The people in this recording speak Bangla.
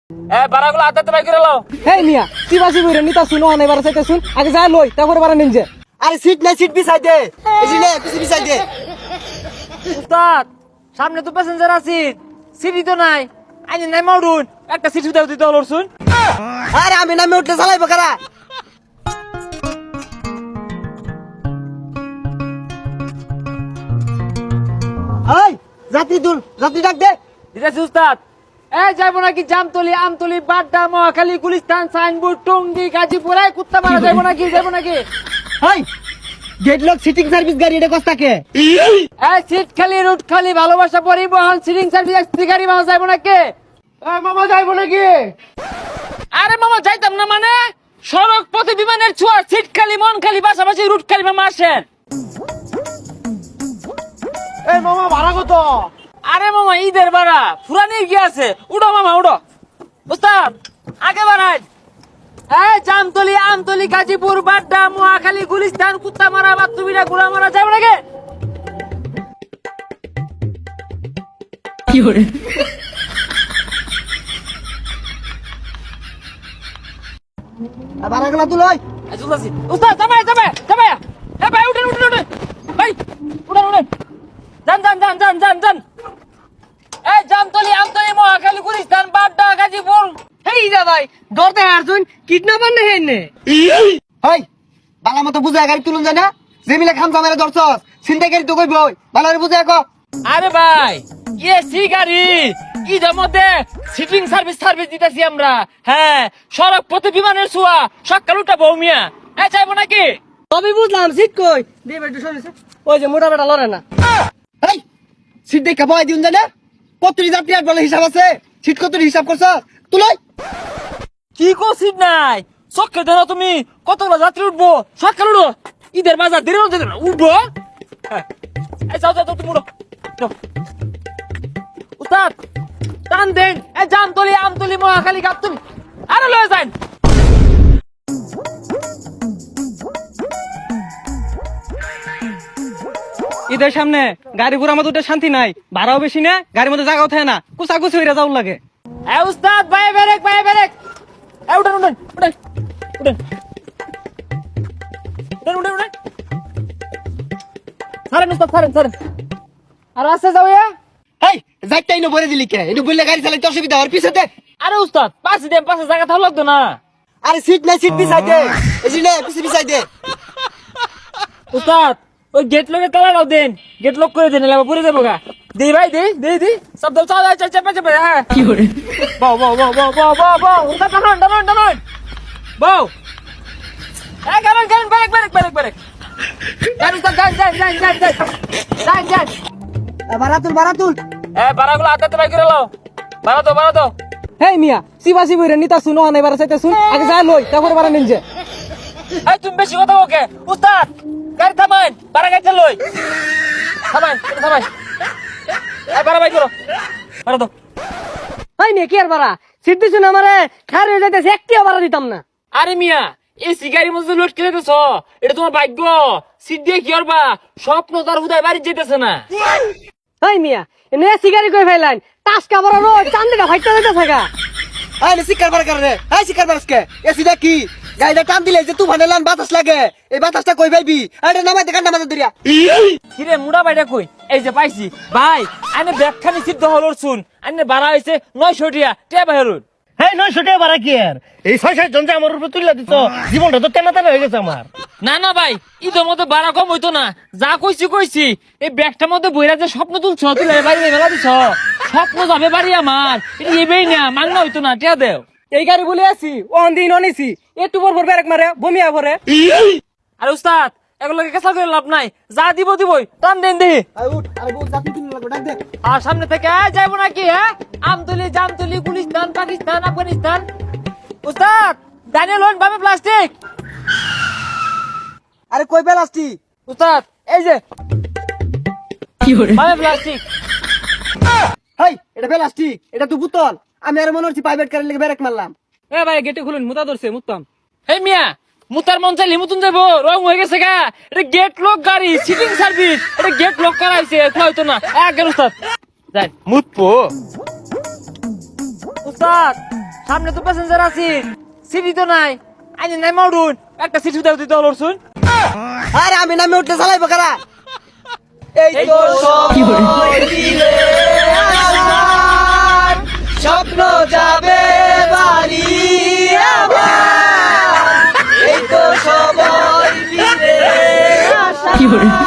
বারাগুলো আদাতে বাই করে লাও। এই মিয়া চিবাসি বইরে নিতা শুনো না এবার চাইতে শুন আগে যা লই তারপরে বারা নিন যে। আরে সিট নাই, সিট বিছাই দে, এই যে নে পিছে বিছাই দে। উস্তাদ সামনে তো প্যাসেঞ্জার আছে, সিটি তো নাই, আইনে নাই মাউডুন একটা সিট দাও দিতে হলো শুন। আরে আমি নামে উঠলে চালাইবো কারা? এই যাত্রী দুল, যাত্রী ডাক দে। দিতেছি উস্তাদ। যাইবো নাকি জামতলি, আমতলি, বাড্ডা, মহাখালী, গুলিস্তান, সাইনবোর্ড, টঙ্গী, গাজীপুর, কুত্তা মারা যাইবো নাকি? এই গেট লক সিটিং সার্ভিস গাড়ি এটা কস্তাকে? সিট খালি, রুট খালি, ভালোবাসা পরিবহন, সিটিং সার্ভিস, এক্সপ্রি গাড়ি পাওয়া যাইবো নাকি? মামা যাইবো নাকি? আরে মামা যাইতাম না মানে, সড়ক পথে বিমানের ছোঁয়া, সিট খালি, মন খালি, পাশাপাশি রুট খালি, মামা আসেন। এই মামা ভাড়া কত? আরে মামা ঈদের ভাড়া ফুরানির কি আছে, উঠো মামা উঠো। উস্তাদ আগে বাড়াই। জামতলি, আমতলি, গাজীপুর, বাড্ডা, মহাখালী, গুলিস্তান, কুত্তামারা, বাতুবিরা, গোলামারা যাইবো নাকি? ভাড়া গুলা তুলই। চলতেছি উস্তাদ, যাবে ভাই উঠেন ভাই, উঠেন যান। জামতলি, আমতলি, মহাখালী, গুলিস্তান, বাড্ডা, গাজীপুর। এই যা ভাই দরতে হারছুন কিডন্যাপার না হেনে। এই বালা মতো বুঝায় গাড়ি তুলুন যায় না? জেমিলে খামসা মেরে ধরছস, চিন্তা গাড়ি তো কইবই, ভালো করে বুঝায় কো। আরে ভাই এসি গাড়ি, ঈদের মধ্যে সিটিং সার্ভিস দিতেছি আমরা। হ্যাঁ সড়ক পথে বিমানের ছোঁয়া, সকাল উঠা বৌমিয়া চাইবো নাকি? তবে বুঝলাম সিট কই দিয়ে একটু সরেছে ওই যে মোটা বেটা লড়ে না। এই সিট দেখা বয় দিউন যায় না? কতটি যাত্রী আর বলে হিসাব আছে? সিট কতটি হিসাব করছস? তুলই। কি কো সিট নাই? চক্কে দেন তুমি, কতগুলো যাত্রী উঠবো, সকাল উঠো, ঈদের বাজার দেরি উঠবো। যাও তুমি উঠো। উস্তাদ টান দেন, জামতলি, আমতলি, মহাখালী, গাবতলি, আরে লয়ে যান। ঈদের সামনে গাড়ি ঘোড়া মধ্যে শান্তি নাই, ভাড়াও বেশি না, গাড়ির মধ্যে জায়গাও থাকে না, কুচাকুচি হইরা যাওয়ার লাগে। উস্তাদ ভাই ব্রেক উঠেন। ছাড়েন উস্তাদ, ছাড়েন। আর আসতে যাও। এই যাইতাই না বলে দিলি কে? একটু বললে গাড়ি চালাইতে অসুবিধা হয়, পিছে দে। আরে উস্তাদ পাশে জায়গা থাকলো লাগতো না। আরে সিট নাই, সিট বিছাই দে, এই যে নে পিছে বিছাই দে। উস্তাদ ওই গেট লকের তালা দাও দেন, গেট লক করে দেন, এলাকা পুরে যাবো গা। দেই ভাই দেই সব দাও, চাপে হ্যাঁ। কি করে বাও উস্তাদ টানুন বাও। গাড়ি ব্রেক গান উস্তাদ, যান। ভাড়া তুল। বারাগুলো আদাতে বাই করে লাও। বাড়া দাও। এই মিয়া চিবাসি বইরে নিতা শুনো না এবার চাইতে শুন আগে যা লই তারপরে বারা নিন যে। তুমি বেশি কথা ওকে উস্তাদ, গাড়ি থামান, বারা গাড়ি লই থামান। বারা বাই করো, বারা দাও। এই মিয়া কি আর বারা সিট দিছুন আমারে খার হয়ে যাইতেছে, একটিও বারা দিতাম না। আরে মিয়া এসি গাড়ির মধ্যে লোড করে দিতেছ, এটা তোমার ভাগ্য। সিট দিয়ে কি করবা, স্বপ্ন তার হুদায় বাড়ি যেতেছে না। এই মিয়া এনে সিগারি কই ফেলাইন টাসকা বড় রো চান্দিটা ফাইটা হইতে থাকা। এই সিকার বার করে রে, এই সিকার বারসকে এসিটা কি গাড়িটা টান দিলে যে তুফানে লান বাতাস লাগে, এই বাতাসটা কই পাইবি? এটা নামাই দে, কান্না মাথা দরিয়া। কিরে মুড়া বাইটা কই? এই যে পাইছি ভাই, আইনে ব্যাগখানি সিদ্ধ হলো শুন, আইনে বাড়া হয়েছে 900 টাকা, টিয়া বাহিরুন। হ্যাঁ 900 টাকা ভাড়া কি আর? এই 6-7 জন যে আমার উপর তুলে দিত, জীবনটা তো তেনা হয়ে গেছে আমার। না ভাই ঈদের মধ্যে বাড়া কম হইতো না, যা কইছি এই ব্যাগটার মধ্যে বইরা যে স্বপ্ন তুলছ, তুলে বাড়ি মেলা দিছ, স্বপ্ন যাবে বাড়ি আমার, এটা এবেই না মাংনা হইতো না, টিয়া দেও। এই গাড়ি বলে আছি অন দিন অনিছি একটু পর ব্রেক মারে বমিয়া ভরে। আরে উস্তাদ এগুলোকে কেসা করে লাভ নাই, যা দিবই টান দেন দেহি। আরে বউ যাত্রী তুলে লাগবে, ডাক দে। আর সামনে থেকে যাইবো নাকি? আমতলি, জামতলি, গুলিস্তান, পাকিস্তান, আফগানিস্তান। উস্তাদ দানিয়েল হন বামে প্লাস্টিক। আরে কই পেলাসটি? উস্তাদ এই যে বামে প্লাস্টিক। হেই এটা প্লাস্টিক, এটা তো বোতল। আমি আর মনে হচ্ছে প্রাইভেট কারের লেগে ব্রেক মারলাম। এ ভাই গেটে খুলুন, মুতা ধরছে মুতাম। এই মিয়া মুতার মন চাইলে মুতুন যাবো, রং হয়ে গেছে গা। এটা গেট লক গাড়ি, সিটিং সার্ভিস, এটা গেট লক করা হয়েছে, হয়তো না এক গেল উস্তাদ যাই মুতপো। উস্তাদ সামনে তো প্যাসেঞ্জার আছে, সিটি তো নাই, আইনে নাই মাউডুন, একটা সিট উঠাও দিতে হলো শুন। আরে আমি নামে উঠতে চালাইবো কারা? এই তো সময় দিলে আসার, স্বপ্ন যাবে বাড়ি আমার। এই তো সময় দিলে আসার।